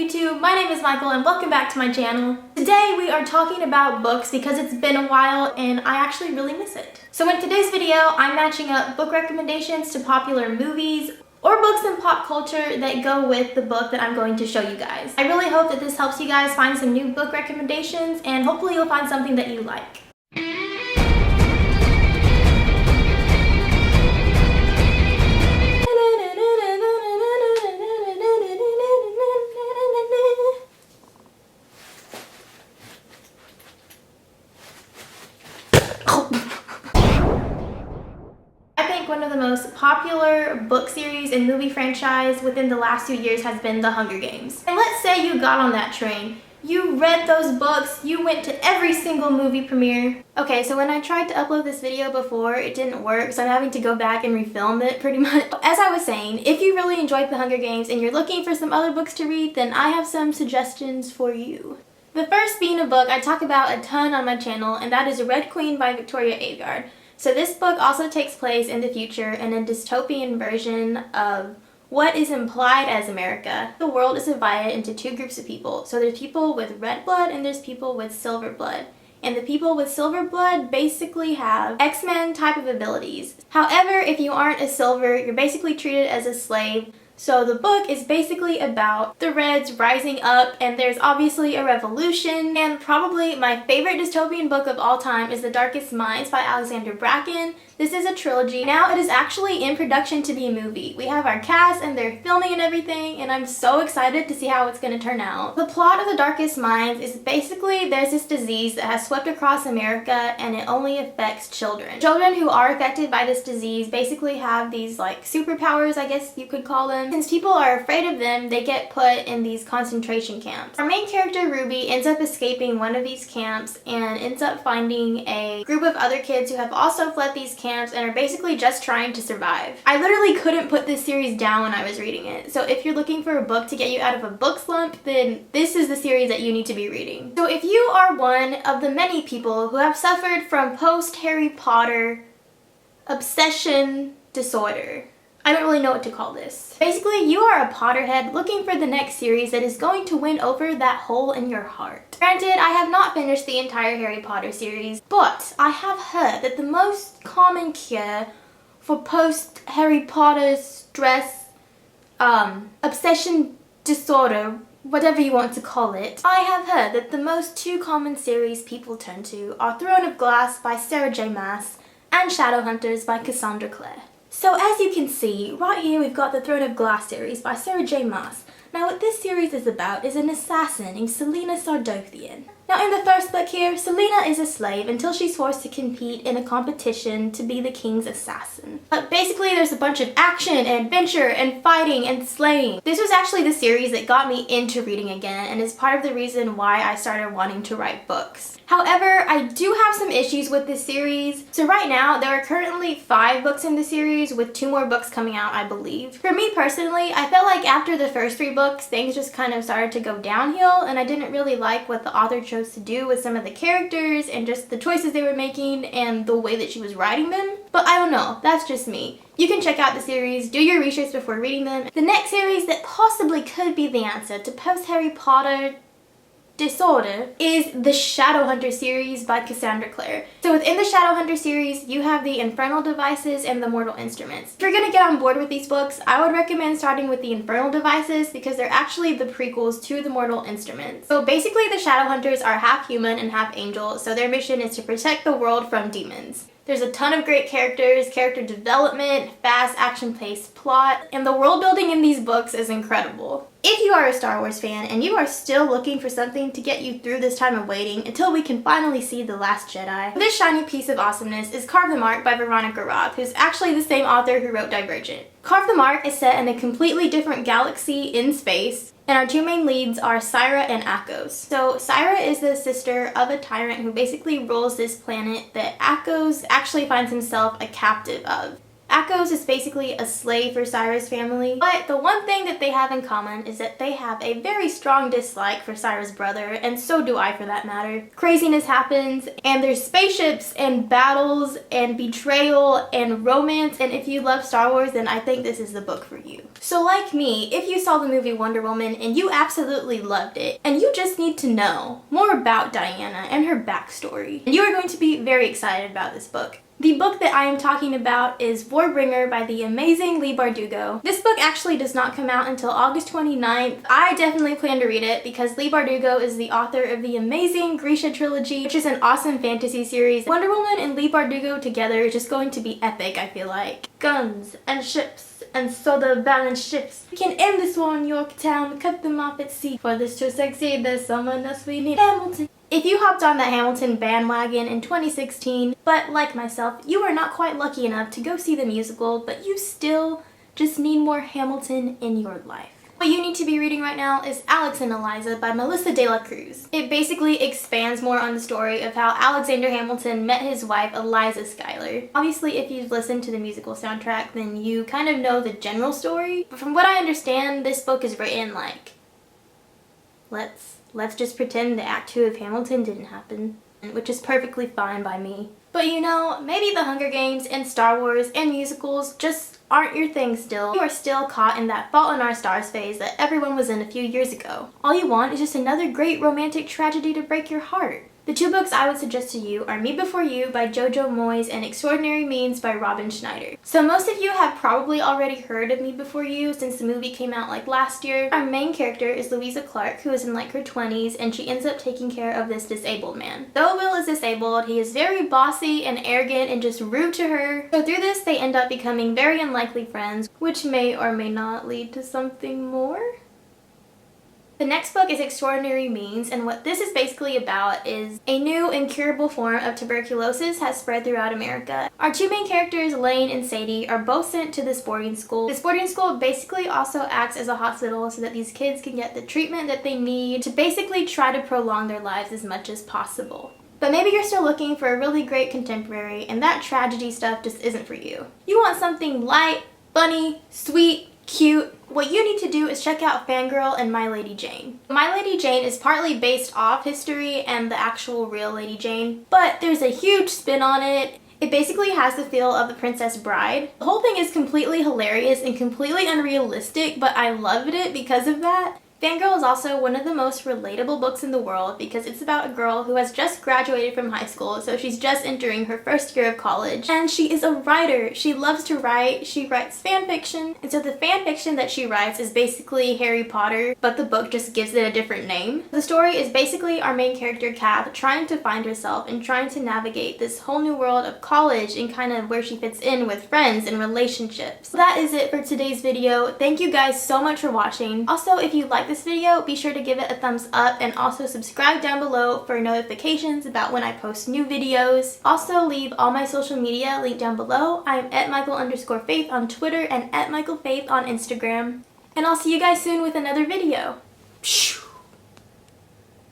YouTube? My name is Michael and welcome back to my channel. Today we are talking about books because it's been a while and I actually really miss it. So in today's video, I'm matching up book recommendations to popular movies or books in pop culture that go with the book that I'm going to show you guys. I really hope that this helps you guys find some new book recommendations and hopefully you'll find something that you like. One of the most popular book series and movie franchise within the last few years has been The Hunger Games. And let's say you got on that train. You read those books, you went to every single movie premiere. Okay, so when I tried to upload this video before, it didn't work, so I'm having to go back and refilm it pretty much. As I was saying, if you really enjoyed The Hunger Games and you're looking for some other books to read, then I have some suggestions for you. The first being a book I talk about a ton on my channel, and that is Red Queen by Victoria Aveyard. So this book also takes place in the future in a dystopian version of what is implied as America. The world is divided into two groups of people. So there's people with red blood and there's people with silver blood. And the people with silver blood basically have X-Men type of abilities. However, if you aren't a silver, you're basically treated as a slave. So the book is basically about the Reds rising up, and there's obviously a revolution. And probably my favorite dystopian book of all time is The Darkest Minds by Alexander Bracken. This is a trilogy. Now it is actually in production to be a movie. We have our cast and they're filming and everything, and I'm so excited to see how it's going to turn out. The plot of The Darkest Minds is basically there's this disease that has swept across America and it only affects children. Children who are affected by this disease basically have these like superpowers, I guess you could call them. Since people are afraid of them, they get put in these concentration camps. Our main character Ruby ends up escaping one of these camps and ends up finding a group of other kids who have also fled these camps and are basically just trying to survive. I literally couldn't put this series down when I was reading it. So if you're looking for a book to get you out of a book slump, then this is the series that you need to be reading. So if you are one of the many people who have suffered from post-Harry Potter obsession disorder, I don't really know what to call this. Basically, you are a Potterhead looking for the next series that is going to win over that hole in your heart. Granted, I have not finished the entire Harry Potter series, but I have heard that the most common cure for post-Harry Potter stress, obsession disorder, whatever you want to call it, I have heard that the most two common series people turn to are Throne of Glass by Sarah J. Maas and Shadowhunters by Cassandra Clare. So as you can see, right here we've got the Throne of Glass series by Sarah J. Maas. Now what this series is about is an assassin named Selena Sardothian. Now in the first book here, Selena is a slave until she's forced to compete in a competition to be the king's assassin. But basically there's a bunch of action and adventure and fighting and slaying. This was actually the series that got me into reading again and is part of the reason why I started wanting to write books. However, I do have some issues with this series. So right now, there are currently 5 books in the series with 2 more books coming out, I believe. For me personally, I felt like after the first 3 books, things just kind of started to go downhill and I didn't really like what the author chose to do with some of the characters and just the choices they were making and the way that she was writing them. But I don't know, that's just me. You can check out the series, do your research before reading them. The next series that possibly could be the answer to post-Harry Potter disorder is the Shadowhunter series by Cassandra Clare. So within the Shadowhunter series, you have the Infernal Devices and the Mortal Instruments. If you're gonna get on board with these books, I would recommend starting with the Infernal Devices because they're actually the prequels to the Mortal Instruments. So basically the Shadowhunters are half human and half angel, so their mission is to protect the world from demons. There's a ton of great characters, character development, fast action-paced plot, and the world building in these books is incredible. If you are a Star Wars fan and you are still looking for something to get you through this time of waiting until we can finally see The Last Jedi, this shiny piece of awesomeness is Carve the Mark by Veronica Roth, who's actually the same author who wrote Divergent. Carve the Mark is set in a completely different galaxy in space, and our 2 main leads are Syra and Akos. So Syra is the sister of a tyrant who basically rules this planet that Akos actually finds himself a captive of. Akos is basically a slave for Cyrus' family, but the one thing that they have in common is that they have a very strong dislike for Cyrus' brother, and so do I for that matter. Craziness happens, and there's spaceships and battles and betrayal and romance, and if you love Star Wars, then I think this is the book for you. So like me, if you saw the movie Wonder Woman and you absolutely loved it, and you just need to know more about Diana and her backstory, you are going to be very excited about this book. The book that I am talking about is Warbringer by the amazing Leigh Bardugo. This book actually does not come out until August 29th. I definitely plan to read it because Leigh Bardugo is the author of the amazing Grisha trilogy, which is an awesome fantasy series. Wonder Woman and Leigh Bardugo together is just going to be epic, I feel like. Guns and ships and soda balanced ships. We can end this war in Yorktown, cut them off at sea. For this to succeed, there's someone else we need. Hamilton. If you hopped on that Hamilton bandwagon in 2016, but like myself, you are not quite lucky enough to go see the musical, but you still just need more Hamilton in your life. What you need to be reading right now is Alex and Eliza by Melissa de la Cruz. It basically expands more on the story of how Alexander Hamilton met his wife Eliza Schuyler. Obviously, if you've listened to the musical soundtrack, then you kind of know the general story, but from what I understand, this book is written like, let's just pretend the Act 2 of Hamilton didn't happen, which is perfectly fine by me. But you know, maybe the Hunger Games and Star Wars and musicals just aren't your thing still. You are still caught in that Fault in Our Stars phase that everyone was in a few years ago. All you want is just another great romantic tragedy to break your heart. The two books I would suggest to you are Me Before You by Jojo Moyes and Extraordinary Means by Robin Schneider. So most of you have probably already heard of Me Before You since the movie came out like last year. Our main character is Louisa Clark, who is in like her 20s, and she ends up taking care of this disabled man. Though Will is disabled, he is very bossy and arrogant and just rude to her. So through this, they end up becoming very unlikely friends, which may or may not lead to something more. The next book is Extraordinary Means, and what this is basically about is a new incurable form of tuberculosis has spread throughout America. Our two main characters, Lane and Sadie, are both sent to this boarding school. This boarding school basically also acts as a hospital so that these kids can get the treatment that they need to basically try to prolong their lives as much as possible. But maybe you're still looking for a really great contemporary and that tragedy stuff just isn't for you. You want something light, funny, sweet, cute. What you need to do is check out Fangirl and My Lady Jane. My Lady Jane is partly based off history and the actual real Lady Jane, but there's a huge spin on it. It basically has the feel of The Princess Bride. The whole thing is completely hilarious and completely unrealistic, but I loved it because of that. Fangirl is also one of the most relatable books in the world because it's about a girl who has just graduated from high school, so she's just entering her first year of college. And she is a writer. She loves to write. She writes fan fiction. And so the fan fiction that she writes is basically Harry Potter, but the book just gives it a different name. The story is basically our main character, Kath, trying to find herself and trying to navigate this whole new world of college and kind of where she fits in with friends and relationships. So that is it for today's video. Thank you guys so much for watching. Also, if you like this video, be sure to give it a thumbs up and also subscribe down below for notifications about when I post new videos. Also, leave all my social media linked down below. I'm at Michael_Faith on Twitter and at MichaelFaith on Instagram. And I'll see you guys soon with another video.